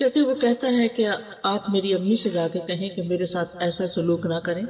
کہتے وہ کہتا ہے کہ آپ میری امی سے جا کے کہیں کہ میرے ساتھ ایسا سلوک نہ کریں،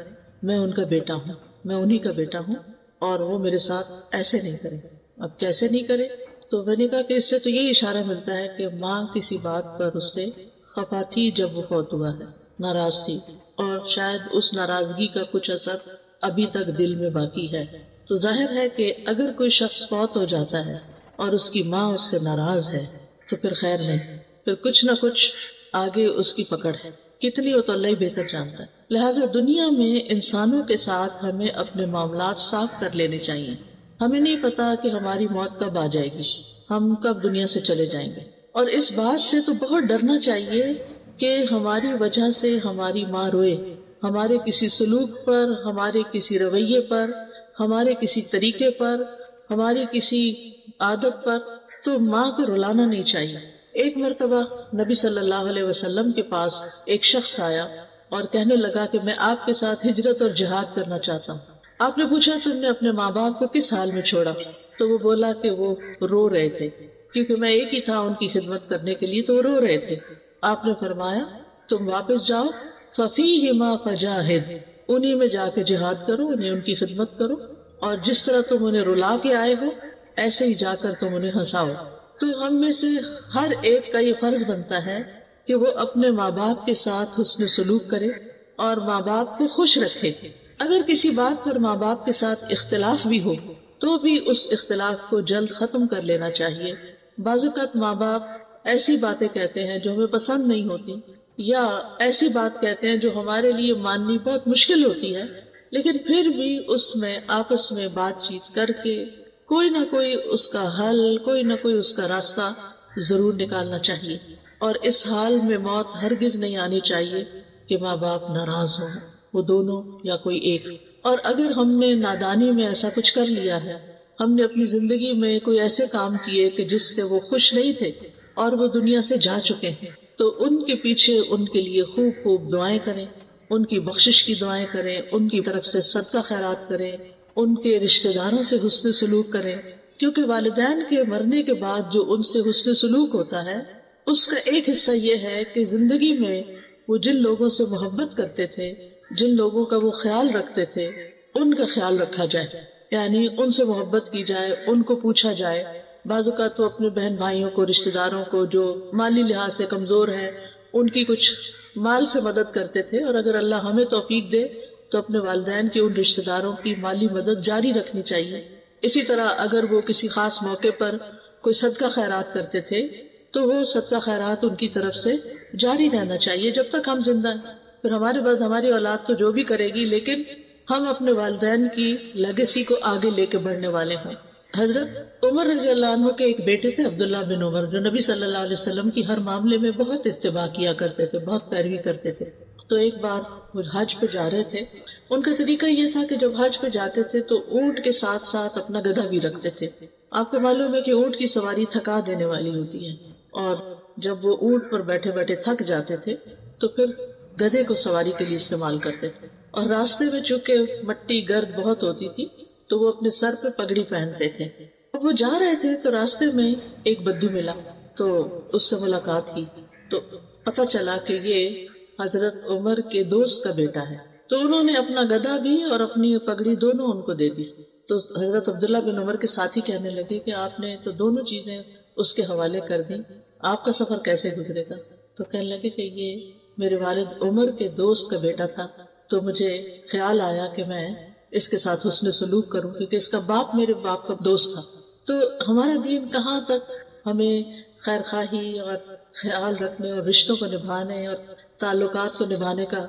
میں ان کا بیٹا ہوں، میں انہی کا بیٹا ہوں، اور وہ میرے ساتھ ایسے نہیں کریں۔ اب کیسے نہیں کرے؟ تو میں نے کہا کہ اس سے تو یہی اشارہ ملتا ہے کہ ماں کسی بات پر اس سے خفا تھی جب وہ فوت ہوا ہے، ناراض تھی، اور شاید اس ناراضگی کا کچھ اثر ابھی تک دل میں باقی ہے۔ تو ظاہر ہے کہ اگر کوئی شخص فوت ہو جاتا ہے اور اس کی ماں اس سے ناراض ہے تو پھر خیر نہیں، پھر کچھ نہ کچھ آگے اس کی پکڑ ہے، کتنی ہو تو اللہ ہی بہتر جانتا ہے۔ لہٰذا دنیا میں انسانوں کے ساتھ ہمیں اپنے معاملات صاف کر لینے چاہیے۔ ہمیں نہیں پتا کہ ہماری موت کب آ جائے گی، ہم کب دنیا سے چلے جائیں گے، اور اس بات سے تو بہت ڈرنا چاہیے کہ ہماری وجہ سے ہماری ماں روئے، ہمارے کسی سلوک پر، ہمارے کسی رویے پر، ہمارے کسی طریقے پر، ہماری کسی عادت پر، تو ماں کو رلانا نہیں چاہیے۔ ایک مرتبہ نبی صلی اللہ علیہ وسلم کے پاس ایک شخص آیا اور کہنے لگا کہ میں آپ کے ساتھ ہجرت اور جہاد کرنا چاہتا ہوں۔ آپ نے پوچھا تم نے اپنے ماں باپ کو کس حال میں چھوڑا؟ تو وہ بولا کہ وہ رو رہے تھے، کیونکہ میں ایک ہی تھا ان کی خدمت کرنے کے لیے، تو وہ رو رہے تھے۔ آپ نے فرمایا تم واپس جاؤ، فَفِيهِمَا فَجَاهِدْ، انہی میں جا کے جہاد کرو، انہیں ان کی خدمت کرو، اور جس طرح تم انہیں رلا کے آئے ہو ایسے ہی جا کر تم انہیں ہنساؤ۔ تو ہم میں سے ہر ایک کا یہ فرض بنتا ہے کہ وہ اپنے ماں باپ کے ساتھ حسن سلوک کرے اور ماں باپ کو خوش رکھے۔ اگر کسی بات پر ماں باپ کے ساتھ اختلاف بھی ہو تو بھی اس اختلاف کو جلد ختم کر لینا چاہیے۔ بعض اوقات ماں باپ ایسی باتیں کہتے ہیں جو ہمیں پسند نہیں ہوتی، یا ایسی بات کہتے ہیں جو ہمارے لیے ماننی بہت مشکل ہوتی ہے، لیکن پھر بھی اس میں آپس میں بات چیت کر کے کوئی نہ کوئی اس کا حل، کوئی نہ کوئی اس کا راستہ ضرور نکالنا چاہیے۔ اور اس حال میں موت ہرگز نہیں آنی چاہیے کہ ماں باپ ناراض ہوں، وہ دونوں یا کوئی ایک۔ اور اگر ہم نے نادانی میں ایسا کچھ کر لیا ہے، ہم نے اپنی زندگی میں کوئی ایسے کام کیے کہ جس سے وہ خوش نہیں تھے اور وہ دنیا سے جا چکے ہیں، تو ان کے پیچھے ان کے لیے خوب خوب دعائیں کریں، ان کی بخشش کی دعائیں کریں، ان کی طرف سے صدقہ خیرات کریں، ان کے رشتہ داروں سے حسن سلوک کریں، کیونکہ والدین کے مرنے کے بعد جو ان سے حسن سلوک ہوتا ہے اس کا ایک حصہ یہ ہے کہ زندگی میں وہ جن لوگوں سے محبت کرتے تھے، جن لوگوں کا وہ خیال رکھتے تھے، ان کا خیال رکھا جائے، یعنی ان سے محبت کی جائے، ان کو پوچھا جائے۔ بعض اوقات تو اپنے بہن بھائیوں کو، رشتہ داروں کو جو مالی لحاظ سے کمزور ہیں، ان کی کچھ مال سے مدد کرتے تھے، اور اگر اللہ ہمیں توفیق دے تو اپنے والدین کے ان رشتہ داروں کی مالی مدد جاری رکھنی چاہیے۔ اسی طرح اگر وہ کسی خاص موقع پر کوئی صدقہ خیرات کرتے تھے تو وہ صدقہ خیرات ان کی طرف سے جاری رہنا چاہیے جب تک ہم زندہ ہیں۔ پھر ہمارے بعد ہماری اولاد تو جو بھی کرے گی، لیکن ہم اپنے والدین کی لیگیسی کو آگے لے کے بڑھنے والے ہیں۔ حضرت عمر رضی اللہ عنہ کے ایک بیٹے تھے عبداللہ بن عمر، جو نبی صلی اللہ علیہ وسلم کی ہر معاملے میں بہت اتباع کیا کرتے تھے، بہت پیروی کرتے تھے۔ تو ایک بار وہ حج پہ جا رہے تھے، ان کا طریقہ یہ تھا کہ جب حج پہ جاتے تھے تو اونٹ کے ساتھ ساتھ اپنا گدھا بھی رکھتے تھے۔ آپ کو معلوم ہے کہ اونٹ کی سواری تھکا دینے والی ہوتی ہے، اور جب وہ اونٹ پر بیٹھے بیٹھے تھک جاتے تھے تو پھر گدھے کو سواری کے لیے استعمال کرتے تھے۔ اور راستے میں چونکہ مٹی گرد بہت ہوتی تھی تو وہ اپنے سر پہ پگڑی پہنتے تھے۔ اب وہ جا رہے تھے تو راستے میں ایک بدو ملا، تو اس سے ملاقات کی، تو پتہ چلا کہ یہ حضرت عمر کے دوست کا بیٹا ہے۔ تو انہوں نے اپنا گدھا بھی اور اپنی پگڑی دونوں ان کو دے دی۔ تو حضرت عبداللہ بن عمر کے ساتھی کہنے لگے کہ آپ نے تو دونوں چیزیں اس کے حوالے کر دی، آپ کا سفر کیسے گزرے گا؟ تو کہنے لگے کہ یہ میرے والد عمر کے دوست کا بیٹا تھا، تو مجھے خیال آیا کہ میں اس کے ساتھ حسن سلوک کروں، کیونکہ اس کا باپ میرے باپ کا دوست تھا۔ تو ہمارا دین کہاں تک ہمیں خیر خواہی اور خیال رکھنے اور رشتوں کو نبھانے اور تعلقات کو نبھانے کا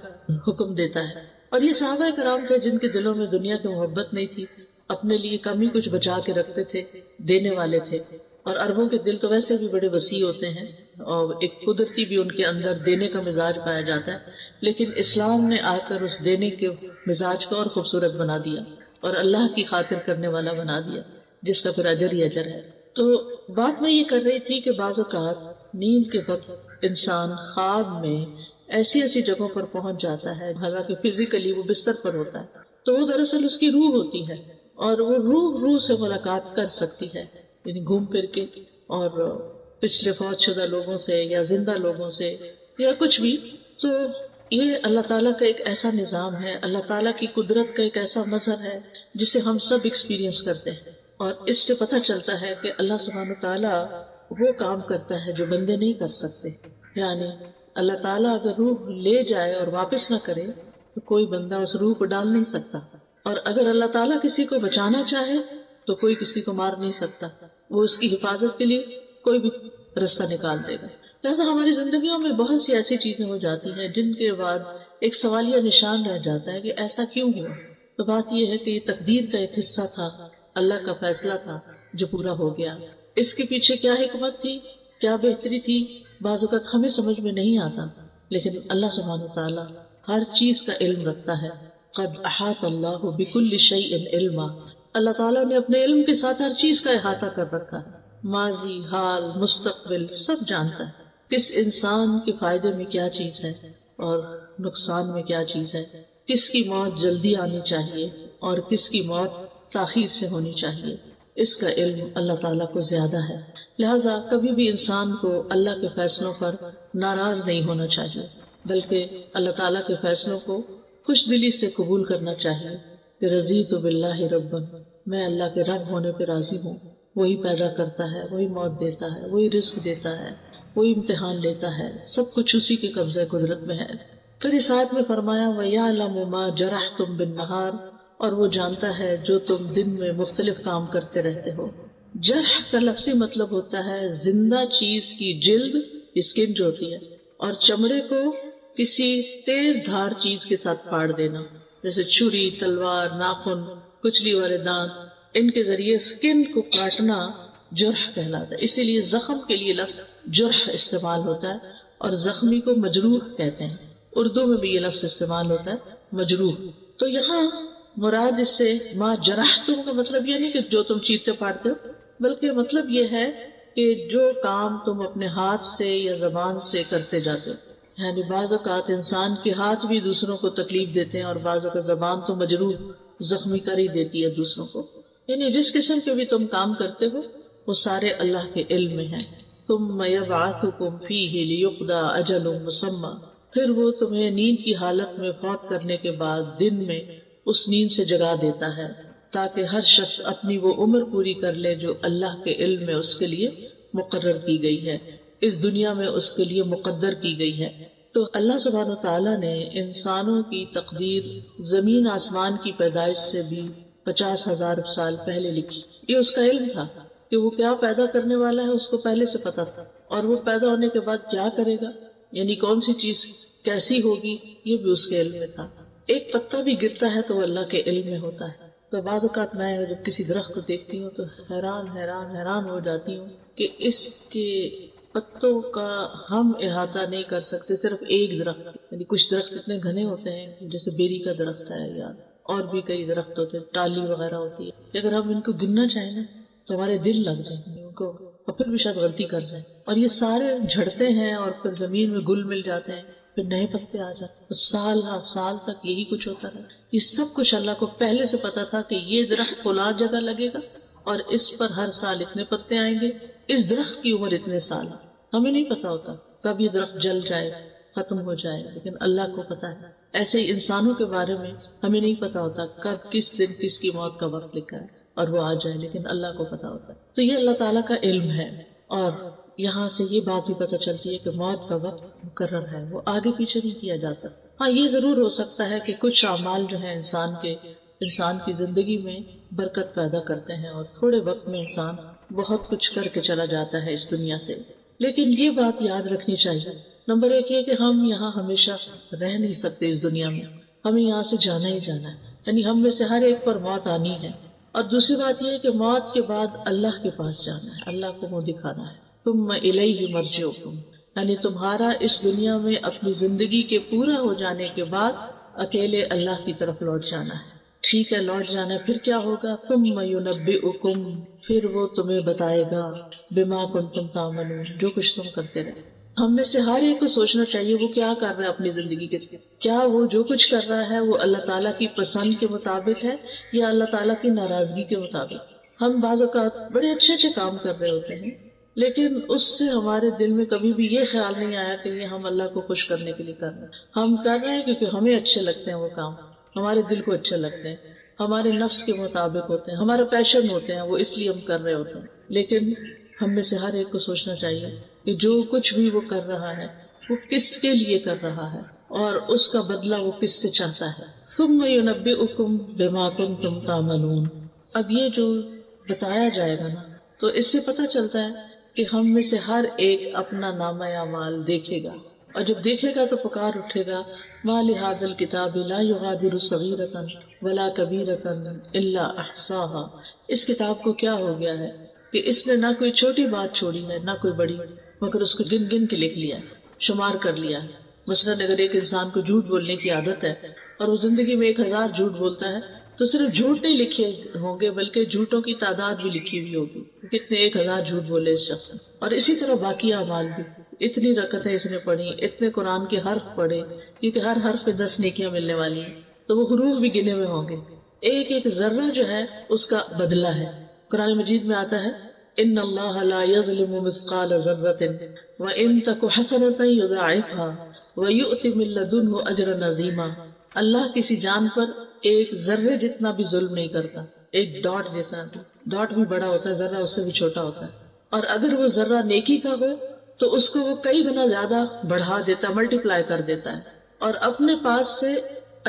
حکم دیتا ہے۔ اور یہ صحابہ کرام تھے جن کے دلوں میں دنیا کی محبت نہیں تھی، اپنے لیے کم ہی کچھ بچا کے رکھتے تھے، دینے والے تھے۔ اور عربوں کے دل تو ویسے بھی بڑے وسیع ہوتے ہیں، اور ایک قدرتی بھی ان کے اندر دینے کا مزاج پایا جاتا ہے، لیکن اسلام نے آ کر اس دینے کے مزاج کو اور خوبصورت بنا دیا اور اللہ کی خاطر کرنے والا بنا دیا، جس کا پھر اجر ہی اجر ہے۔ تو بات میں یہ کر رہی تھی کہ بعض اوقات نیند کے وقت انسان خواب میں ایسی ایسی جگہوں پر پہنچ جاتا ہے، حالانکہ فزیکلی وہ بستر پر ہوتا ہے، تو وہ دراصل اس کی روح ہوتی ہے، اور وہ روح سے ملاقات کر سکتی ہے، یعنی گھوم پھر کے اور پچھلے فوت شدہ لوگوں سے یا زندہ لوگوں سے یا کچھ بھی. تو یہ اللہ تعالیٰ کا ایک ایسا نظام ہے، اللہ تعالیٰ کی قدرت کا ایک ایسا مظہر ہے جسے ہم سب ایکسپیرینس کرتے ہیں. اور اس سے پتہ چلتا ہے کہ اللہ سبحانہ تعالیٰ وہ کام کرتا ہے جو بندے نہیں کر سکتے. یعنی اللہ تعالیٰ اگر روح لے جائے اور واپس نہ کرے تو کوئی بندہ اس روح کو ڈال نہیں سکتا، اور اگر اللہ تعالیٰ کسی کو بچانا چاہے تو کوئی کسی کو مار نہیں سکتا. وہ اس کی حفاظت کے لیے کوئی بھی رستہ نکال دے گا. لہٰذا ہماری زندگیوں میں بہت سی ایسی چیزیں ہو جاتی ہیں جن کے بعد ایک سوالیہ نشان رہ جاتا ہے کہ ایسا کیوں ہوا. تو بات یہ ہے کہ یہ تقدیر کا ایک حصہ تھا، اللہ کا فیصلہ تھا جو پورا ہو گیا. اس کے پیچھے کیا حکمت تھی، کیا بہتری تھی، بعض اوقات ہمیں سمجھ میں نہیں آتا، لیکن اللہ سبحانہ وتعالیٰ ہر چیز کا علم رکھتا ہے. قد احاط اللہ بکل شیء علما. اللہ تعالیٰ نے اپنے علم کے ساتھ ہر چیز کا احاطہ کر رکھا ہے. ماضی، حال، مستقبل سب جانتا ہے. کس انسان کے فائدے میں کیا چیز ہے اور نقصان میں کیا چیز ہے، کس کی موت جلدی آنی چاہیے اور کس کی موت تاخیر سے ہونی چاہیے. اس کا علم اللہ تعالیٰ کو زیادہ ہے. لہٰذا کبھی بھی انسان کو اللہ کے فیصلوں پر ناراض نہیں ہونا چاہیے، بلکہ اللہ تعالیٰ کے فیصلوں کو خوش دلی سے قبول کرنا چاہیے کہ رضیت باللہ ربا، میں اللہ کے رب ہونے پہ راضی ہوں. وہی پیدا کرتا ہے، وہی موت دیتا ہے، وہی رزق دیتا ہے، وہی امتحان لیتا ہے، سب کچھ اسی کے قبضہ قدرت میں ہے. پھر اس آیت میں فرمایا وَيَعْلَمُ مَا جَرَحْتُمْ بِالنَّهَارِ، اور وہ جانتا ہے جو تم دن میں مختلف کام کرتے رہتے ہو. جرح کا لفظی مطلب ہوتا ہے زندہ چیز کی جلد، اسکن جو ہوتی ہے، اور چمڑے کو کسی تیز دھار چیز کے ساتھ پھاڑ دینا، جیسے چھری، تلوار، ناخن، کچلی والے دانت، ان کے ذریعے اسکن کو کاٹنا جرح کہلاتا ہے. اسی لیے زخم کے لیے لفظ جرح استعمال ہوتا ہے اور زخمی کو مجروح کہتے ہیں. اردو میں بھی یہ لفظ استعمال ہوتا ہے مجروح. تو یہاں مراد اس سے ما جرحتم کا مطلب یہ نہیں کہ جو تم چیرتے پاڑتے ہو، بلکہ مطلب یہ ہے کہ جو کام تم اپنے ہاتھ سے یا زبان سے کرتے جاتے ہو. یعنی بعض اوقات انسان کے ہاتھ بھی دوسروں کو تکلیف دیتے ہیں اور بعض اوقات زبان تو مجروح زخمی کر ہی دیتی ہے دوسروں کو. یعنی جس قسم کے بھی تم کام کرتے ہو وہ سارے اللہ کے علم میں ہیں. ثم یبعثکم فیہ لیقضی اجل مسمی، پھر وہ تمہیں نیند کی حالت میں فوت کرنے کے بعد دن میں اس نیند سے جگا دیتا ہے تاکہ ہر شخص اپنی وہ عمر پوری کر لے جو اللہ کے علم میں اس کے لیے مقرر کی گئی ہے، اس دنیا میں اس کے لیے مقدر کی گئی ہے. تو اللہ سبحانہ و تعالیٰ نے انسانوں کی تقدیر زمین آسمان کی پیدائش سے بھی 50,000 سال پہلے لکھی. یہ اس کا علم تھا کہ وہ کیا پیدا کرنے والا ہے، اس کو پہلے سے پتا تھا، اور وہ پیدا ہونے کے بعد کیا کرے گا، یعنی کون سی چیز کیسی ہوگی، یہ بھی اس کے علم میں تھا. ایک پتا بھی گرتا ہے تو وہ اللہ کے علم میں ہوتا ہے. تو بعض اوقات میں جب کسی درخت کو دیکھتی ہوں تو حیران ہو جاتی ہوں کہ اس کے پتوں کا ہم احاطہ نہیں کر سکتے. صرف ایک درخت، یعنی کچھ درخت اتنے گھنے ہوتے ہیں جیسے بیری کا درخت ہے یا اور بھی کئی درخت ہوتے ہیں، ٹالی وغیرہ ہوتی ہے، کہ اگر ہم ان کو گننا چاہیں نا تو ہمارے دل لگ جائیں ان کو، اور پھر بھی شاید غلطی کر جائیں. اور یہ سارے جھڑتے ہیں اور پھر زمین میں گل مل جاتے ہیں، پھر نئے پتے آ جاتے، سال تک یہی کچھ ہوتا رہا. یہ سب کچھ اللہ کو پہلے سے پتا تھا کہ یہ درخت فلاں جگہ لگے گا اور اس پر ہر سال اتنے پتے آئیں گے، اس درخت کی عمر اتنے سال. ہمیں نہیں پتا ہوتا کب یہ درخت جل جائے، ختم ہو جائے، لیکن اللہ کو پتا ہے. ایسے ہی انسانوں کے بارے میں ہمیں نہیں پتا ہوتا کب کس دن کس کی موت کا وقت لکھا ہے اور وہ آ جائے، لیکن اللہ کو پتا ہوتا ہے. تو یہ اللہ تعالیٰ کا علم ہے. اور یہاں سے یہ بات بھی پتہ چلتی ہے کہ موت کا وقت مقرر ہے، وہ آگے پیچھے نہیں کیا جا سکتا. ہاں یہ ضرور ہو سکتا ہے کہ کچھ اعمال جو ہیں انسان کی زندگی میں برکت پیدا کرتے ہیں اور تھوڑے وقت میں انسان بہت کچھ کر کے چلا جاتا ہے اس دنیا سے. لیکن یہ بات یاد رکھنی چاہیے، نمبر ایک یہ کہ ہم یہاں ہمیشہ رہ نہیں سکتے اس دنیا میں، ہمیں یہاں سے جانا ہی جانا ہے، یعنی ہم میں سے ہر ایک پر موت آنی ہے. اور دوسری بات یہ ہے کہ موت کے بعد اللہ کے پاس جانا ہے، اللہ کو منہ دکھانا ہے. ثم الیہ مرجعکم، یعنی تمہارا اس دنیا میں اپنی زندگی کے پورا ہو جانے کے بعد اکیلے اللہ کی طرف لوٹ جانا ہے. ٹھیک ہے، لوٹ جانا ہے، پھر کیا ہوگا؟ ثم ینبئکم، پھر وہ تمہیں بتائے گا بما کنتم تعملون، جو کچھ تم کرتے رہے. ہم میں سے ہر ایک کو سوچنا چاہیے وہ کیا کر رہا ہے اپنی زندگی کے، کیا وہ جو کچھ کر رہا ہے وہ اللہ تعالیٰ کی پسند کے مطابق ہے یا اللہ تعالیٰ کی ناراضگی کے مطابق. ہم بعض اوقات بڑے اچھے کام کر رہے ہوتے ہیں لیکن اس سے ہمارے دل میں کبھی بھی یہ خیال نہیں آیا کہ یہ ہم اللہ کو خوش کرنے کے لیے کر رہے ہیں. ہم کر رہے ہیں کیونکہ ہمیں اچھے لگتے ہیں وہ کام، ہمارے دل کو اچھے لگتے ہیں، ہمارے نفس کے مطابق ہوتے ہیں، ہمارے پیشن ہوتے ہیں، وہ اس لیے ہم کر رہے ہوتے ہیں. لیکن ہم میں سے ہر ایک کو سوچنا چاہیے کہ جو کچھ بھی وہ کر رہا ہے وہ کس کے لیے کر رہا ہے اور اس کا بدلہ وہ کس سے چاہتا ہے. ثم ينبئكم بما كنتم تعملون. اب یہ جو بتایا جائے گا نا تو اس سے پتہ چلتا ہے کہ ہم میں سے ہر ایک اپنا نامہ اعمال دیکھے گا، اور جب دیکھے گا تو پکار اٹھے گا ما لهذا الكتاب لا يغادر صغيرة ولا كبيرة الا احصاها. اس کتاب کو کیا ہو گیا ہے کہ اس نے نہ کوئی چھوٹی بات چھوڑی ہے نہ کوئی بڑی، مگر اس کو گن گن کے لکھ لیا ہے، شمار کر لیا ہے. مثلاً اگر ایک انسان کو جھوٹ بولنے کی عادت ہے اور وہ زندگی میں 1000 جھوٹ بولتا ہے تو صرف جھوٹ نہیں لکھے ہوں گے بلکہ جھوٹوں کی تعداد بھی لکھی ہوئی ہوگی، کتنے 1000 جھوٹ بولے اس شخص نے. اور اسی طرح باقی اعمال بھی، اتنی رکعتیں اس نے پڑھی، اتنے قرآن کے حرف پڑھے، کیونکہ ہر حرف پہ 10 نیکیاں ملنے والی ہیں تو وہ حروف بھی گنے ہوئے ہوں گے. ایک ایک ذرہ جو ہے اس کا بدلہ ہے. قرآن مجید میں آتا ہے ان اللہ لا یظلم مثقال ذرۃ وان تک حسنۃ یضاعفها وَيُؤْتِ مِن لَّدُنْهُ أَجْرًا عَظِیمًا. اللہ کسی جان پر ایک ذرے جتنا بھی ظلم نہیں کرتا، ایک ڈاٹ جتنا، ڈاٹ بھی بڑا ہوتا ہے، ذرہ اس سے بھی چھوٹا ہوتا ہے، اور اگر وہ ذرہ نیکی کا ہو تو اس کو وہ کئی گنا زیادہ بڑھا دیتا ہے، ملٹیپلائی کر دیتا ہے اور اپنے پاس سے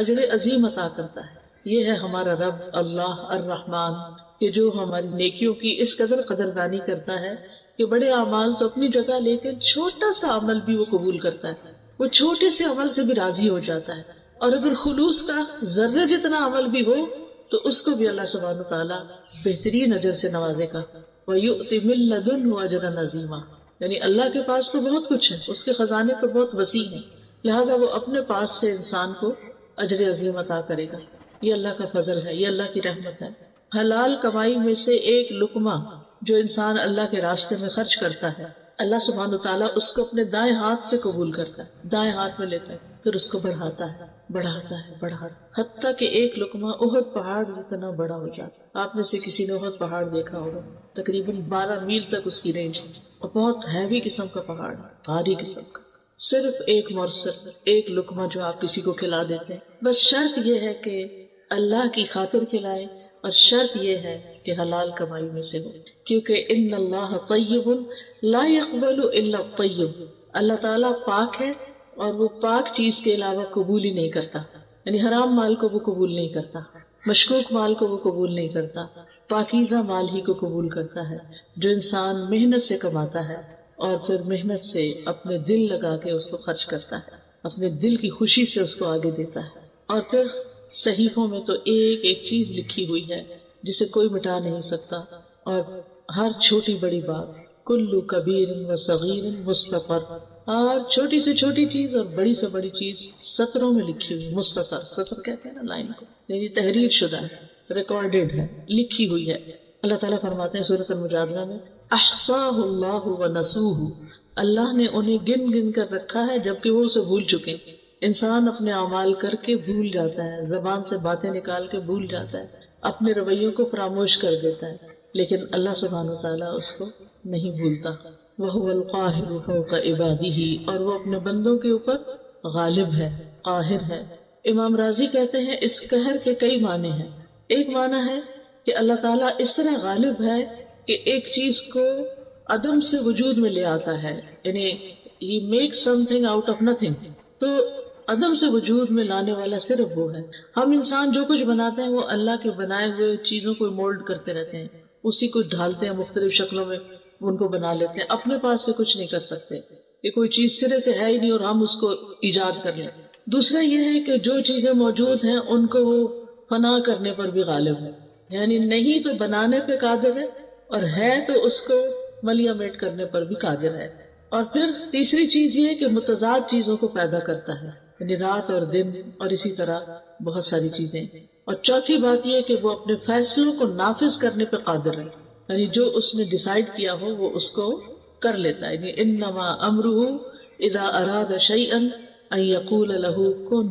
اجر عظیم عطا کرتا ہے. یہ ہے ہمارا رب اللہ الرحمن کہ جو ہماری نیکیوں کی اس قدر قدردانی کرتا ہے کہ بڑے اعمال تو اپنی جگہ لیکن چھوٹا سا عمل بھی وہ قبول کرتا ہے، وہ چھوٹے سے عمل سے بھی راضی ہو جاتا ہے. اور اگر خلوص کا ذرے جتنا عمل بھی ہو تو اس کو بھی اللہ سبحانہ وتعالیٰ بہترین اجر سے نوازے گا. وَيُؤْتِ مِن لَّدُنْهُ أَجْرًا عَظِیمًا. یعنی اللہ کے پاس تو بہت کچھ ہے، اس کے خزانے تو بہت وسیع ہیں، لہٰذا وہ اپنے پاس سے انسان کو اجر عظیم عطا کرے گا. یہ اللہ کا فضل ہے، یہ اللہ کی رحمت ہے. حلال کمائی میں سے ایک لقمہ جو انسان اللہ کے راستے میں خرچ کرتا ہے، اللہ سبحانہ وتعالیٰ اس کو اپنے دائیں ہاتھ سے قبول کرتا ہے، دائیں ہاتھ میں لیتا ہے، پھر اس کو بڑھاتا ہے، بڑھاتا ہے، بڑھاتا ہے، حتیٰ کہ ایک لقمہ احد پہاڑ جتنا بڑا ہو جاتا ہے. آپ میں سے کسی نے احد پہاڑ دیکھا ہوگا، تقریباً 12 میل تک اس کی رینج ہے اور بہت ہیوی قسم کا پہاڑ ہے، بھاری قسم کا. صرف ایک مورسل، ایک لقمہ جو آپ کسی کو کھلا دیتے ہیں. بس شرط یہ ہے کہ اللہ کی خاطر کھلائے، اور شرط یہ ہے کہ حلال کمائی میں سے ہو، کیونکہ ان اللہ طیب لا يقبل الا الطیب. اللہ تعالیٰ پاک ہے اور وہ پاک چیز کے علاوہ قبول ہی نہیں کرتا. یعنی حرام مال کو وہ قبول نہیں کرتا، مشکوک مال کو وہ قبول نہیں کرتا، پاکیزہ مال ہی کو قبول کرتا ہے جو انسان محنت سے کماتا ہے اور پھر محنت سے اپنے دل لگا کے اس کو خرچ کرتا ہے، اپنے دل کی خوشی سے اس کو آگے دیتا ہے. اور پھر صحیفوں میں تو ایک ایک چیز لکھی ہوئی ہے جسے کوئی مٹا نہیں سکتا، اور ہر چھوٹی بڑی بات کلو کبیر و صغیر مستطر، اور چھوٹی سے چھوٹی چیز اور بڑی سے بڑی چیز سطروں میں لکھی ہوئی. مستطر، سطر کہتے ہیں نا لائن کو، یعنی تحریر شدہ ہے، ریکارڈڈ ہے، لکھی ہوئی ہے. اللہ تعالیٰ فرماتے ہیں سورۃ المجادلہ میں احصاہ اللہ ونسوہ. اللہ نے انہیں گن گن کر رکھا ہے جبکہ وہ اسے بھول چکے. انسان اپنے اعمال کر کے بھول جاتا ہے، زبان سے باتیں نکال کے بھول جاتا ہے، اپنے رویوں کو فراموش کر دیتا ہے، لیکن اللہ سبحانہ وتعالیٰ اس کو نہیں بھولتا. وَهُوَ الْقَاهِرُ فَوْقَ عِبَادِهِ، اور وہ اپنے بندوں کے اوپر غالب ہے، قاہر ہے. امام راضی کہتے ہیں اس قہر کے کئی معنی ہیں. ایک معنی ہے کہ اللہ تعالیٰ اس طرح غالب ہے کہ ایک چیز کو عدم سے وجود میں لے آتا ہے، یعنی he makes something out of nothing. تو عدم سے وجود میں لانے والا صرف وہ ہے. ہم انسان جو کچھ بناتے ہیں وہ اللہ کے بنائے ہوئے چیزوں کو مولڈ کرتے رہتے ہیں، اسی کو ڈھالتے ہیں، مختلف شکلوں میں ان کو بنا لیتے ہیں، اپنے پاس سے کچھ نہیں کر سکتے کہ کوئی چیز سرے سے ہے ہی نہیں اور ہم اس کو ایجاد کر لیں. دوسرا یہ ہے کہ جو چیزیں موجود ہیں ان کو وہ فنا کرنے پر بھی غالب ہے، یعنی نہیں تو بنانے پہ قادر ہے اور ہے تو اس کو ملیامیٹ کرنے پر بھی قادر ہے. اور پھر تیسری چیز یہ ہے کہ متضاد چیزوں کو پیدا کرتا ہے، یعنی رات اور دن اور اسی طرح بہت ساری چیزیں. اور چوتھی بات یہ کہ وہ اپنے فیصلوں کو نافذ کرنے پہ قادر ہے، یعنی جو اس نے ڈیسائیڈ کیا ہو وہ اس کو کر لیتا ہے. یعنی انما امرہ اذا اراد شیئا ان یقول له کن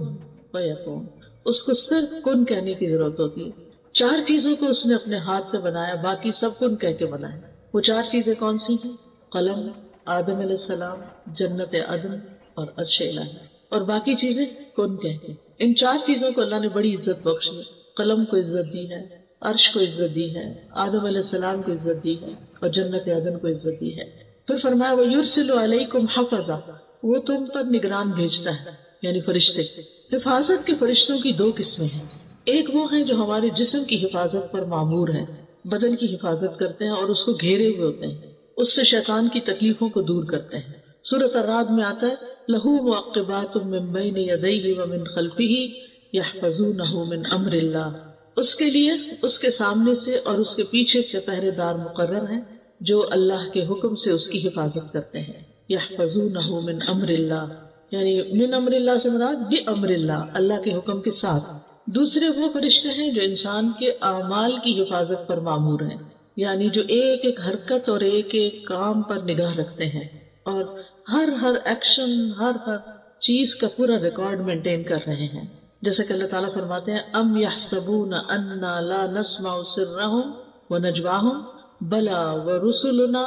فیکون. اس کو صرف کن کہنے کی ضرورت ہوتی ہے. 4 چیزوں کو اس نے اپنے ہاتھ سے بنایا، باقی سب کن کہہ کے بنایا. وہ 4 چیزیں کون سی ہیں؟ قلم، آدم علیہ السلام، جنت عدن اور عرش الہی، اور باقی چیزیں کن کہتے ہیں۔ ان چار چیزوں کو اللہ نے بڑی عزت بخشی ہے۔ قلم کو عزت دی ہے، عرش کو عزت دی ہے، آدم علیہ السلام کو عزت دی ہے، اور جنت عدن کو عزت دی ہے۔ پھر فرمایا وَيُرْسِلُ عَلَيْكُمْ حَفَظًا، وہ تم پر نگران بھیجتا ہے، یعنی فرشتے۔ حفاظت کے فرشتوں کی دو قسمیں ہیں، ایک وہ ہیں جو ہمارے جسم کی حفاظت پر مامور ہیں، بدن کی حفاظت کرتے ہیں اور اس کو گھیرے ہوئے ہوتے ہیں، اس سے شیطان کی تکلیفوں کو دور کرتے ہیں۔ سورۃ الرعد میں آتا ہے لَهُ مُعَقِّبَاتٌ مِّن بَيْنِ يَدَيْهِ وَمِن خَلْفِهِ يَحْفَظُونَهُ مِنْ أَمْرِ اللَّهِ، اس کے لیے اس کے سامنے سے اور اس کے پیچھے سے پہرے دار مقرر ہیں جو اللہ کے حکم سے اس کی حفاظت کرتے ہیں۔ يَحْفَظُونَهُ مِنْ أَمْرِ اللَّهِ، یعنی من امر اللہ سے مراد بِأَمْرِ اللَّهِ، اللہ کے حکم کے ساتھ۔ دوسرے وہ فرشتے ہیں جو انسان کے اعمال کی حفاظت پر مامور ہیں، یعنی جو ایک ایک حرکت اور ایک ایک کام پر نگاہ رکھتے ہیں اور ہر ایکشن، ہر چیز کا پورا ریکارڈ مینٹین کر رہے ہیں۔ جیسے کہ اللہ تعالیٰ فرماتے ہیں ام یحسبون انا لا نسمع سرهم ونجواهم بلا ورسلنا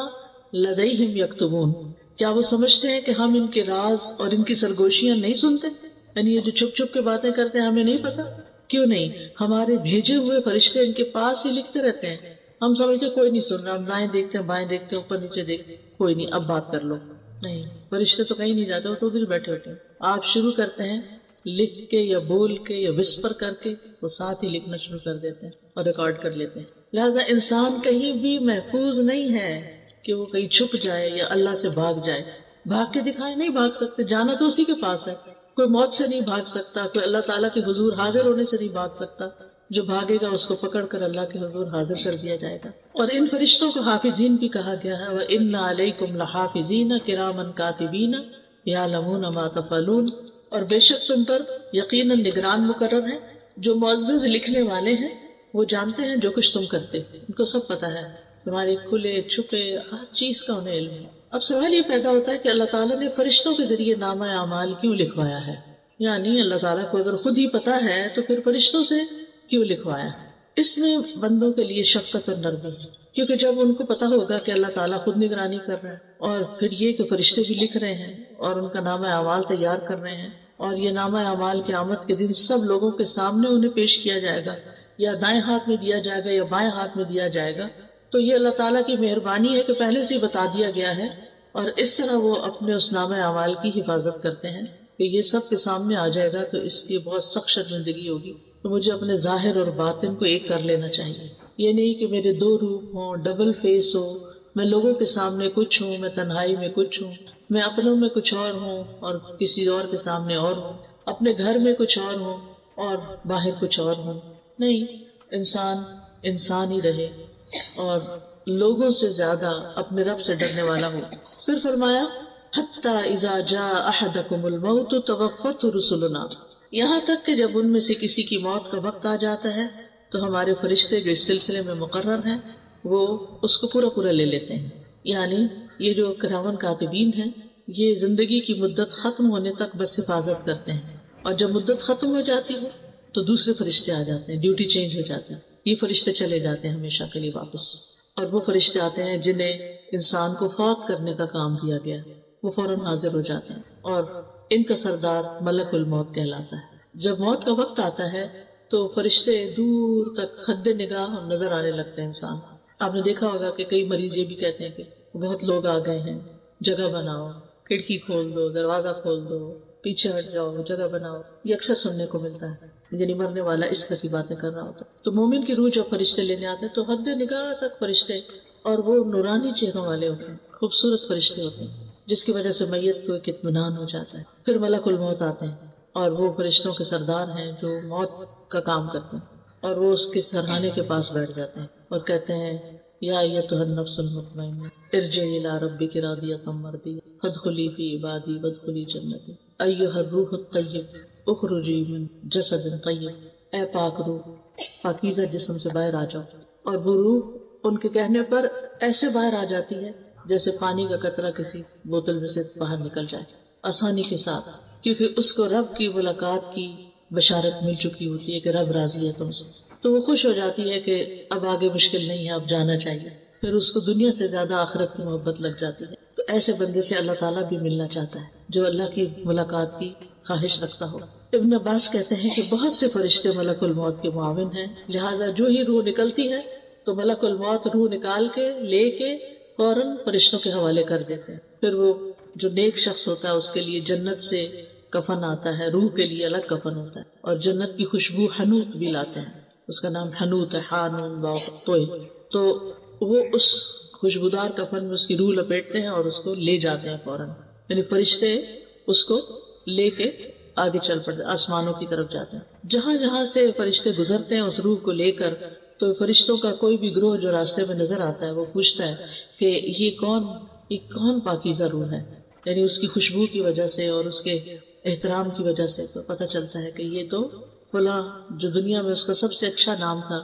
لدیہم یکتبون، کیا وہ سمجھتے ہیں کہ ہم ان کے راز اور ان کی سرگوشیاں نہیں سنتے؟ یعنی یہ جو چھپ چھپ کے باتیں کرتے ہیں ہمیں نہیں پتا؟ کیوں نہیں، ہمارے بھیجے ہوئے فرشتے ان کے پاس ہی لکھتے رہتے ہیں۔ ہم سمجھتے کوئی نہیں سن رہا، ہم دائیں دیکھتے ہیں، بائیں دیکھتے ہیں، اوپر نیچے دیکھتے ہیں، کوئی نہیں اب بات کر لو، نہیں، فرشتے تو کہیں نہیں جاتے، وہ تو ادھر بیٹھے ہوتے ہیں۔ آپ شروع کرتے ہیں لکھ کے یا بول کے یا وسپر کر کے، وہ ساتھ ہی لکھنا شروع کر دیتے ہیں اور ریکارڈ کر لیتے ہیں۔ لہٰذا انسان کہیں بھی محفوظ نہیں ہے کہ وہ کہیں چھپ جائے یا اللہ سے بھاگ جائے۔ بھاگ کے دکھائے نہیں بھاگ سکتے، جانا تو اسی کے پاس ہے۔ کوئی موت سے نہیں بھاگ سکتا، کوئی اللہ تعالیٰ کے حضور حاضر ہونے سے نہیں بھاگ سکتا۔ جو بھاگے گا اس کو پکڑ کر اللہ کے حضور حاضر کر دیا جائے گا۔ اور ان فرشتوں کو حافظین بھی کہا گیا ہے، وَإِنَّ عَلَيْكُمْ لَحَافِظِينَ كِرَامًا كَاتِبِينَ يَعْلَمُونَ مَا تَفْعَلُونَ، اور بے شک تم پر یقیناً نگران مقرر ہیں جو معزز لکھنے والے ہیں، وہ جانتے ہیں جو کچھ تم کرتے، ان کو سب پتا ہے، تمہارے کھلے چھپے ہر چیز کا انہیں علم ہے۔ اب سوال یہ پیدا ہوتا ہے کہ اللہ تعالیٰ نے فرشتوں کے ذریعے نامہ اعمال کیوں لکھوایا ہے؟ یعنی اللہ تعالیٰ کو اگر خود ہی پتا ہے تو پھر فرشتوں سے کیوں لکھوایا ہے؟ اس میں بندوں کے لیے شفقت اور نرمی ہے، کیونکہ جب ان کو پتا ہوگا کہ اللہ تعالیٰ خود نگرانی کر رہے ہیں اور پھر یہ کہ فرشتے بھی لکھ رہے ہیں اور ان کا نامہ اعمال تیار کر رہے ہیں، اور یہ نامہ اعمال قیامت کے دن سب لوگوں کے سامنے انہیں پیش کیا جائے گا، یا دائیں ہاتھ میں دیا جائے گا یا بائیں ہاتھ میں دیا جائے گا، تو یہ اللہ تعالیٰ کی مہربانی ہے کہ پہلے سے ہی بتا دیا گیا ہے، اور اس طرح وہ اپنے اس نامہ اعمال کی حفاظت کرتے ہیں کہ یہ سب کے سامنے آ جائے گا تو اس کی بہت سخت شرمندگی ہوگی، تو مجھے اپنے ظاہر اور باطن کو ایک کر لینا چاہیے۔ یہ نہیں کہ میرے دو روپ ہوں، ڈبل فیس ہو، میں لوگوں کے سامنے کچھ ہوں، میں تنہائی میں کچھ ہوں، میں اپنوں میں کچھ اور ہوں اور کسی اور کے سامنے اور ہوں، اپنے گھر میں کچھ اور ہوں اور باہر کچھ اور ہوں۔ نہیں، انسان انسان ہی رہے اور لوگوں سے زیادہ اپنے رب سے ڈرنے والا ہو۔ پھر فرمایا حَتَّى إِذَا جَاءَ أَحَدَكُمُ الْمَوْتُ تَوَفَّتْهُ رُسُلُنَا، یہاں تک کہ جب ان میں سے کسی کی موت کا وقت آ جاتا ہے تو ہمارے فرشتے جو اس سلسلے میں مقرر ہیں وہ اس کو پورا پورا لے لیتے ہیں۔ یعنی یہ جو کراون کاتبین ہیں یہ زندگی کی مدت ختم ہونے تک بس حفاظت کرتے ہیں، اور جب مدت ختم ہو جاتی ہے تو دوسرے فرشتے آ جاتے ہیں، ڈیوٹی چینج ہو جاتی ہے، یہ فرشتے چلے جاتے ہیں ہمیشہ کے لیے واپس، اور وہ فرشتے آتے ہیں جنہیں انسان کو فوت کرنے کا کام دیا گیا، وہ فوراً حاضر ہو جاتے ہیں، اور ان کا سردار ملک الموت کہلاتا ہے۔ جب موت کا وقت آتا ہے تو فرشتے دور تک حد نگاہ نظر آنے لگتے ہیں انسان۔ آپ نے دیکھا ہوگا کہ کئی مریض یہ بھی کہتے ہیں کہ بہت لوگ آ گئے ہیں، جگہ بناؤ، کھڑکی کھول دو، دروازہ کھول دو، پیچھے ہٹ جاؤ، جگہ بناؤ، یہ اکثر سننے کو ملتا ہے، یعنی مرنے والا اس طرح کی باتیں کر رہا ہوتا ہے۔ تو مومن کی روح جب فرشتے لینے آتے ہیں تو حد نگاہ تک فرشتے، اور وہ نورانی چہروں والے ہوتے ہیں، خوبصورت فرشتے ہوتے ہیں، جس کی وجہ سے میت کو ایک اطمینان ہو جاتا ہے۔ پھر ملک الموت آتے ہیں اور وہ فرشتوں کے سردار ہیں جو موت کا کام کرتے ہیں، اور وہ اس کے سرہانے کے پاس بیٹھ جاتے ہیں اور کہتے ہیں یا ایتھا النفس المطمئنہ ارجعی الی ربک راضیۃ مرضیہ فادخلی فی عبادی وادخلی جنتی ایھا الروح الطیب اخرجی من جسد طیب، اے پاک روح، پاکیزہ جسم سے باہر آ جاؤ۔ اور وہ روح ان کے کہنے پر ایسے باہر آ جاتی ہے جیسے پانی کا قطرہ کسی بوتل میں سے باہر نکل جائے، آسانی کے ساتھ، کیونکہ اس کو رب کی ملاقات کی بشارت مل چکی ہوتی ہے کہ رب راضی ہے تم سے، تو وہ خوش ہو جاتی ہے کہ اب آگے مشکل نہیں ہے، اب جانا چاہیے۔ پھر اس کو دنیا سے زیادہ آخرت کی محبت لگ جاتی ہے۔ ایسے بندے سے اللہ تعالیٰ بھی ملنا چاہتا ہے جو اللہ کی ملاقات کی خواہش رکھتا ہو۔ ابن عباس کہتے ہیں کہ بہت سے فرشتے ملک الموت کے معاون ہیں، لہٰذا جو ہی روح نکلتی ہے تو ملک الموت روح نکال کے لے کے فوراً فرشتوں کے حوالے کر دیتے ہیں۔ پھر وہ جو نیک شخص ہوتا ہے اس کے لیے جنت سے کفن آتا ہے، روح کے لیے الگ کفن ہوتا ہے، اور جنت کی خوشبو حنوت بھی لاتے ہیں، اس کا نام حنوت ہے، حانون واو توئے، تو وہ اس خوشبودار کفن میں اس کی روح لپیٹتے ہیں اور اس کو لے جاتے ہیں فوراً، یعنی فرشتے اس کو لے کے آگے چل پڑتے آسمانوں کی طرف جاتے ہیں۔ جہاں جہاں سے فرشتے گزرتے ہیں اس روح کو لے کر، تو فرشتوں کا کوئی بھی گروہ جو راستے میں نظر آتا ہے وہ پوچھتا ہے کہ یہ کون پاکیزہ روح ہے، یعنی اس کی خوشبو کی وجہ سے اور اس کے احترام کی وجہ سے تو پتہ چلتا ہے کہ یہ تو فلاں جو دنیا میں اس کا سب سے اچھا نام تھا،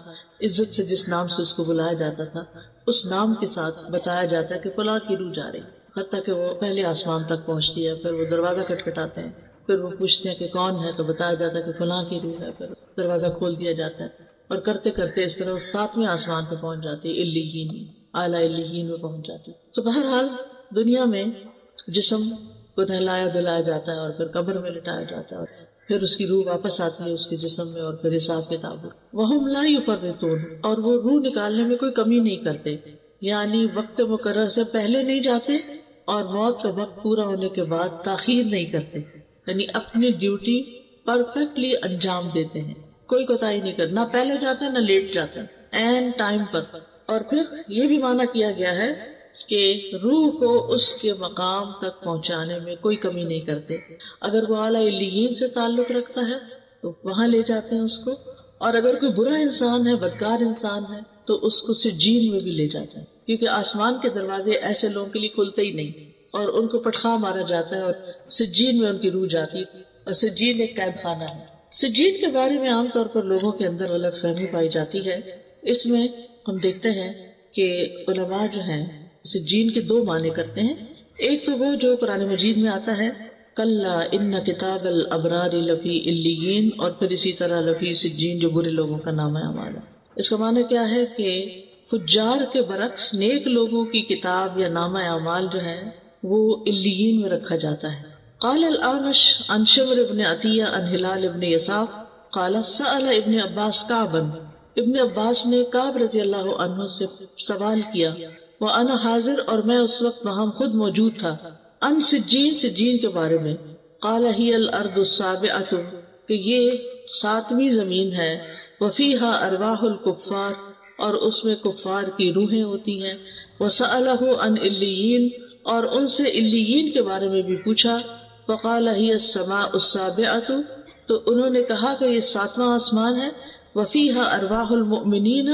عزت سے جس نام سے اس کو بلایا جاتا تھا اس نام کے ساتھ بتایا جاتا ہے کہ فلاں کی روح جا رہی، حتیٰ کہ وہ پہلے آسمان تک پہنچتی ہے، پھر وہ دروازہ کھٹکھٹاتے ہیں، پھر وہ پوچھتے ہیں کہ کون ہے، تو بتایا جاتا ہے کہ فلاں کی روح ہے، پھر دروازہ کھول دیا جاتا ہے، اور کرتے کرتے اس طرح 7ویں آسمان پہ پہنچ جاتی ہے، علیین، اعلیٰ علیین میں پہنچ جاتی ہے۔ تو بہرحال دنیا میں جسم کو نہلایا دھلایا جاتا ہے اور پھر قبر میں لٹایا جاتا ہے، اور پھر اس کی روح واپس آتی ہے اس کے جسم میں، اور پھر حساب کتاب۔ وَهُمْ لَا يُفَرِّطُونَ، اور وہ روح نکالنے میں کوئی کمی نہیں کرتے، یعنی وقت مقرر سے پہلے نہیں جاتے اور موت کا وقت پورا ہونے کے بعد تاخیر نہیں کرتے، یعنی اپنی ڈیوٹی پرفیکٹلی انجام دیتے ہیں، کوئی کوتاہی نہیں کرتے، نہ پہلے جاتے نہ لیٹ جاتے، عین ٹائم پر۔ اور پھر یہ بھی معنی کیا گیا ہے کہ روح کو اس کے مقام تک پہنچانے میں کوئی کمی نہیں کرتے، اگر وہ اعلیٰ علیین سے تعلق رکھتا ہے تو وہاں لے جاتے ہیں اس کو، اور اگر کوئی برا انسان ہے، بدکار انسان ہے، تو اس کو سجین میں بھی لے جاتے ہیں، کیونکہ آسمان کے دروازے ایسے لوگوں کے لیے کھلتے ہی نہیں، اور ان کو پٹخا مارا جاتا ہے اور سجین میں ان کی روح جاتی ہے، اور سجین ایک قید خانہ ہے۔ سجین کے بارے میں عام طور پر لوگوں کے اندر غلط فہمی پائی جاتی ہے، اس میں ہم دیکھتے ہیں کہ علماء جو ہیں سجین کے 2 معنی کرتے ہیں، ایک تو وہ جو قرآن مجید میں آتا ہے کلا ان کتاب الابرار لفی علیین، اور پھر اسی طرح لفی سجین جو برے لوگوں کا نام اعمال ہے۔ اس کا معنی کیا ہے کہ فجار کے برعکس نیک لوگوں کی کتاب یا نامہ اعمال جو ہے وہ علیین میں رکھا جاتا ہے۔ قال الاعمش عن شمر بن عطیہ عن ہلال بن یساف قال سأل ابن عباس کعبا، ابن عباس نے کعب رضی اللہ عنہ سے سوال کیا، وَأَنَا حاضر، اور میں اس وقت وہاں خود موجود تھا، ان سجین، سجین کے بارے میں، قال هي الارض السابعة، کہ یہ 7ویں زمین ہے، وفيها ارواح الكفار، اور اس میں کفار کی روحیں ہوتی ہیں، وسأله عن علیین، اور ان سے علیین کے بارے میں بھی پوچھا، فقال هي السماء السابعة، تو انہوں نے کہا کہ یہ 7واں آسمان ہے، وفيها ارواح المؤمنین،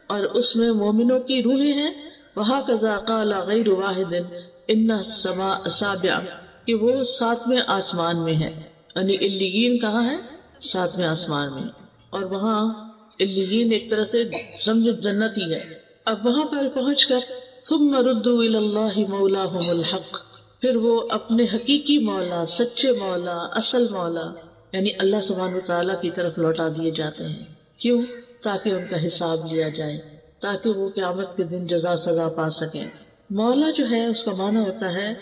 اور اس میں مومنوں کی روحیں ہیں، وهكذا قال غیر واحد ان السماء سابعة، کہ وہ 7ویں آسمان میں ہے، یعنی علیین کہاں ہے؟ 7ویں آسمان میں، اور وہاں علیین ایک طرح سے سمجھو جنت ہی ہے۔ اب وہاں پر پہنچ کر ثم ردوا الی اللہ مولاہم الحق، پھر وہ اپنے حقیقی مولا، سچے مولا، اصل مولا یعنی اللہ سبحانہ وتعالیٰ کی طرف لوٹا دیے جاتے ہیں۔ کیوں؟ تاکہ ان کا حساب لیا جائے، تاکہ وہ قیامت کے دن جزا سزا پا سکیں۔ مولا جو ہے اس کا معنی ہوتا ہے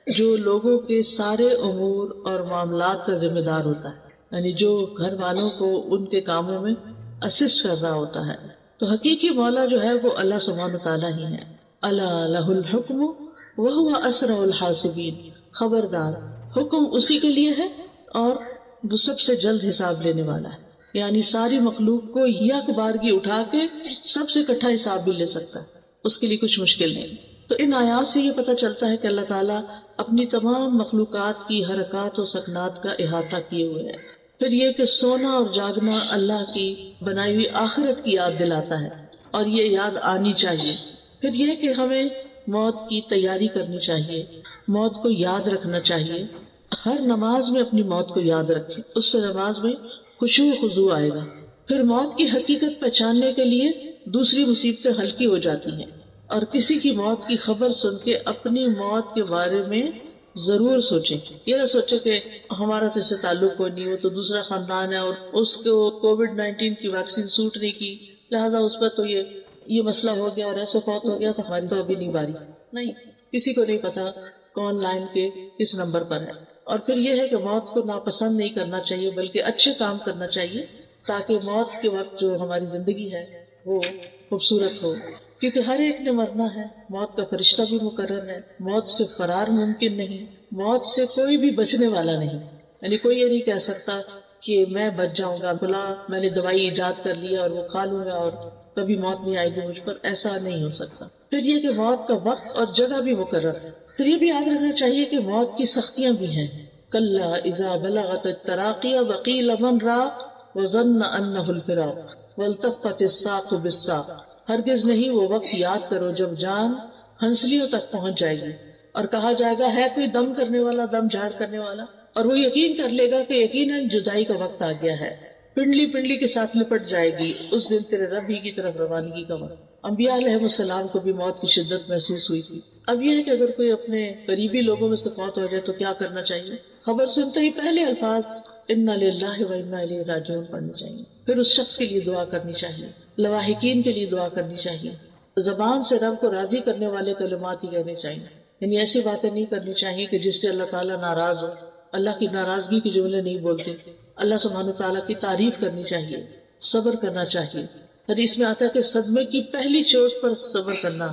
جو لوگوں کے سارے امور اور معاملات کا ذمہ دار ہوتا ہے، یعنی جو گھر والوں کو ان کے کاموں میں اسسٹ کر رہا ہوتا ہے۔ تو حقیقی مولا جو ہے وہ اللہ سبحانہ وتعالیٰ ہی ہے۔ الا لہ الحکم وہو اسرع الحاسبین، خبردار حکم اسی کے لیے ہے اور وہ سب سے جلد حساب لینے والا ہے، یعنی ساری مخلوق کو یک بارگی اٹھا کے سب سے اکٹھا حساب بھی لے سکتا ہے، اس کے لیے کچھ مشکل نہیں۔ تو ان آیات سے یہ پتہ چلتا ہے کہ اللہ تعالیٰ اپنی تمام مخلوقات کی حرکات و سکنات کا احاطہ کیے ہوئے ہے۔ پھر یہ کہ سونا اور جاگنا اللہ کی بنائی ہوئی آخرت کی یاد دلاتا ہے، اور یہ یاد آنی چاہیے۔ پھر یہ کہ ہمیں موت کی تیاری کرنی چاہیے، موت کو یاد رکھنا چاہیے، ہر نماز میں اپنی موت کو یاد رکھیں، اس سے نماز میں خشوع و خضوع آئے گا۔ پھر موت کی حقیقت پہچاننے کے لیے دوسری مصیبتیں ہلکی ہو جاتی ہیں، اور کسی کی موت کی خبر سن کے اپنی موت کے بارے میں ضرور سوچیں، یہ نہ سوچیں کہ ہمارا تو اس سے تعلق کوئی نہیں، وہ تو دوسرا خاندان ہے اور اس کو کووڈ-19 کی ویکسین سوٹ نہیں کی، لہٰذا اس پر تو یہ مسئلہ ہو گیا اور ایسے فوت ہو گیا تو ہماری تو ابھی نہیں باری۔ نہیں، کسی کو نہیں پتا کون لائن کے کس نمبر پر ہے. اور پھر یہ ہے کہ موت کو ناپسند نہیں کرنا چاہیے بلکہ اچھے کام کرنا چاہیے تاکہ موت کے وقت جو ہماری زندگی ہے وہ خوبصورت ہو. کیونکہ ہر ایک نے مرنا ہے، موت کا فرشتہ بھی مقرر ہے، موت سے فرار ممکن نہیں، موت سے کوئی بھی بچنے والا نہیں. یعنی کوئی یہ نہیں کہہ سکتا کہ میں بچ جاؤں گا، بلا میں نے دوائی ایجاد کر لیا اور وہ کھا لوں گا اور کبھی موت نہیں آئے گی مجھ پر، ایسا نہیں ہو سکتا. پھر یہ کہ موت کا وقت اور جگہ بھی مقرر ہے. پھر یہ بھی یاد رکھنا چاہیے کہ موت کی سختیاں بھی ہیں. کلا اذا بلغت التراقی وقیل من راق وظن انہ الفراق والتفت الساق بالساق. ہرگز نہیں وہ وقت یاد کرو جب جان ہنسلیوں تک پہنچ جائے گی اور کہا جائے گا ہے کوئی دم کرنے والا، دم جھاڑ کرنے والا، اور وہ یقین کر لے گا کہ یقیناً جدائی کا وقت آ گیا ہے. پنڈلی پنڈلی کے ساتھ لپٹ جائے گی، اس دن تیرے رب ہی کی طرف روانگی کا وقت. انبیاء علیہ السلام کو بھی موت کی شدت محسوس ہوئی تھی. اب یہ ہے کہ اگر کوئی اپنے قریبی لوگوں میں سے فوت ہو جائے تو کیا کرنا چاہیے؟ خبر سنتے ہی پہلے الفاظ انا للہ و انا الیہ راجعون پڑھنے چاہیے. پھر اس شخص کے لیے دعا کرنی چاہیے، لواحقین کے لیے دعا کرنی چاہیے. زبان سے رب کو راضی کرنے والے کلمات ہی کہنے چاہیے. یعنی ایسی باتیں نہیں کرنی چاہیے کہ جس سے اللہ تعالیٰ ناراض ہو. اللہ کی ناراضگی کے جملے نہیں بولتے. اللہ سبحانہ وتعالیٰ کی تعریف کرنی چاہیے، صبر کرنا چاہیے. حدیث میں آتا ہے کہ صدمے کی پہلی چوٹ پر صبر کرنا.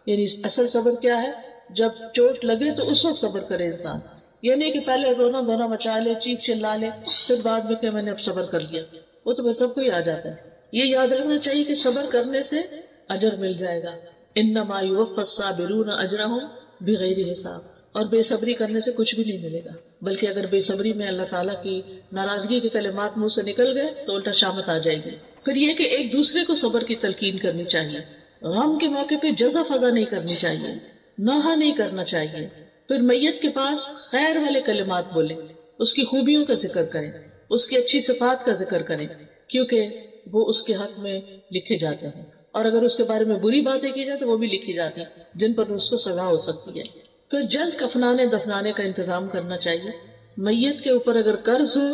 یعنی اصل صبر کیا ہے؟ جب چوٹ لگے تو اس وقت صبر کرے انسان. یہ نہیں کہ پہلے رونا دھونا مچا لے، چیخ چلا لے، پھر بعد میں کہ میں نے اب صبر کر لیا. وہ تو سب کو ہی آ جاتا ہے. یہ یاد رکھنا چاہیے کہ صبر کرنے سے اجر مل جائے گا. انما یوفی الصابرون اجرہم بغیر حساب. اور بے صبری کرنے سے کچھ بھی نہیں ملے گا، بلکہ اگر بے صبری میں اللہ تعالیٰ کی ناراضگی کے کلمات منہ سے نکل گئے تو الٹا شامت آ جائے گی. پھر یہ کہ ایک دوسرے کو صبر کی تلقین کرنی چاہیے. غم کے موقع پہ جزا فضا نہیں کرنی چاہیے، نوحہ نہیں کرنا چاہیے. پھر میت کے پاس خیر والے کلمات بولیں، اس کی خوبیوں کا ذکر کریں، اس کی اچھی صفات کا ذکر کریں، کیونکہ وہ اس کے حق میں لکھے جاتے ہیں. اور اگر اس کے بارے میں بری باتیں کی جائے تو وہ بھی لکھی جاتی ہیں جن پر اس کو سزا ہو سکتی ہے. پھر جلد کفنانے دفنانے کا انتظام کرنا چاہیے. میت کے اوپر اگر قرض ہو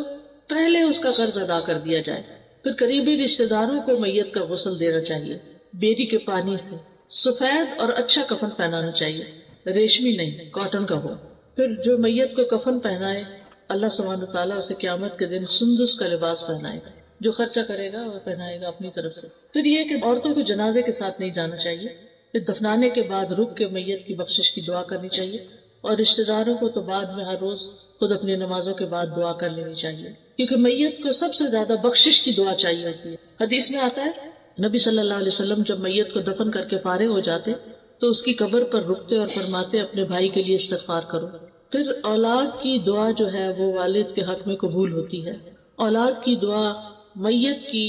پہلے اس کا قرض ادا کر دیا جائے. پھر قریبی رشتہ داروں کو میت کا غسل دینا چاہیے، بیری کے پانی سے. سفید اور اچھا کفن پہنانا چاہیے، ریشمی نہیں، کاٹن کا ہو. پھر جو میت کو کفن پہنائے اللہ سبحانہ تعالیٰ اسے قیامت کے دن سندس کا لباس پہنائے گا. جو خرچہ کرے گا وہ پہنائے گا اپنی طرف سے. پھر یہ کہ عورتوں کو جنازے کے ساتھ نہیں جانا چاہیے. پھر دفنانے کے بعد رک کے میت کی بخشش کی دعا کرنی چاہیے. اور رشتہ داروں کو تو بعد میں ہر روز خود اپنی نمازوں کے بعد دعا کر لینی چاہیے، کیونکہ میت کو سب سے زیادہ بخشش کی دعا چاہیے ہوتی ہے. حدیث میں آتا ہے نبی صلی اللہ علیہ وسلم جب میت کو دفن کر کے فارغ ہو جاتے تو اس کی قبر پر رکتے اور فرماتے اپنے بھائی کے لیے استغفار کرو. پھر اولاد کی دعا جو ہے وہ والد کے حق میں قبول ہوتی ہے. اولاد کی دعا میت کی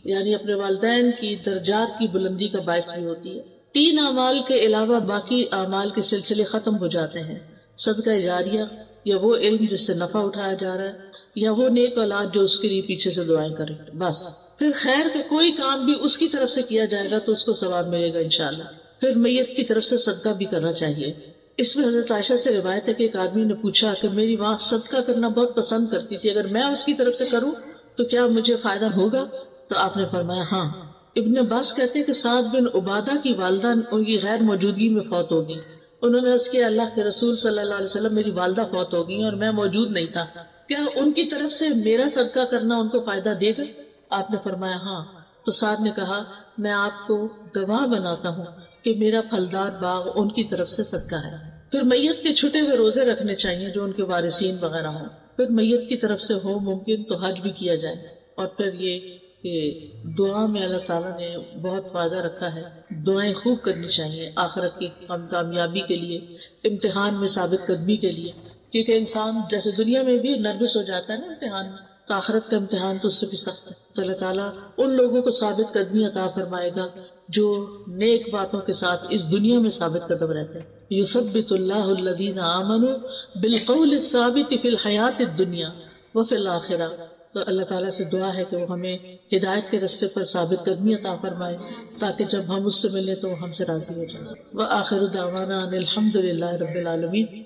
یعنی اپنے والدین کی درجات کی بلندی کا باعث بھی ہوتی ہے. 3 اعمال کے علاوہ باقی اعمال کے سلسلے ختم ہو جاتے ہیں. صدقہ جاریہ، یا وہ علم جس سے نفع اٹھایا جا رہا ہے، یا وہ نیک اولاد جو اس کے لیے پیچھے سے دعائیں کرے، بس. پھر خیر کا کوئی کام بھی اس کی طرف سے کیا جائے گا تو اس کو ثواب ملے گا انشاءاللہ. پھر میت کی طرف سے صدقہ بھی کرنا چاہیے. اس میں حضرت عائشہ سے روایت ہے کہ ایک آدمی نے پوچھا کہ میری ماں صدقہ کرنا بہت پسند کرتی تھی، اگر میں اس کی طرف سے کروں تو کیا مجھے فائدہ ہوگا؟ تو آپ نے فرمایا ہاں. ابن عباس کہتے ہیں کہ سعد بن عبادہ کی والدہ ان کی غیر موجودگی میں فوت ہوگی. انہوں نے عرض کیا اللہ کے رسول صلی اللہ علیہ وسلم میری والدہ فوت ہو گئی اور میں موجود نہیں تھا، کیا ان کی طرف سے میرا صدقہ کرنا ان کو فائدہ دے گا؟ آپ نے فرمایا ہاں. تو سعد نے کہا میں آپ کو گواہ بناتا ہوں کہ میرا پھلدار باغ ان کی طرف سے صدقہ ہے. پھر میت کے چھٹے ہوئے روزے رکھنے چاہیے جو ان کے وارثین وغیرہ ہوں. پھر میت کی طرف سے ہو ممکن تو حج بھی کیا جائے. اور پھر یہ کہ دعا میں اللہ تعالیٰ نے بہت فائدہ رکھا ہے. دعائیں خوب کرنی چاہیے آخرت کی کامیابی کے لیے، امتحان میں ثابت قدمی کے لیے. کیونکہ انسان جیسے دنیا میں بھی نروس ہو جاتا ہے نا امتحان میں، تو آخرت کا امتحان تو اس سے بھی سخت ہے. تو اللہ تعالیٰ ان لوگوں کو ثابت قدمی عطا فرمائے گا جو نیک باتوں کے ساتھ اس دنیا میں ثابت قدم رہتے ہیں. یثبت اللہ الذین آمنوا بالقول الثابت فی الحیات الدنیا وفی الآخرہ. تو اللہ تعالیٰ سے دعا ہے کہ وہ ہمیں ہدایت کے راستے پر ثابت قدمی عطا فرمائے تاکہ جب ہم اس سے ملیں تو وہ ہم سے راضی ہو جائیں. وآخر دعوانا ان الحمد للہ رب العالمین.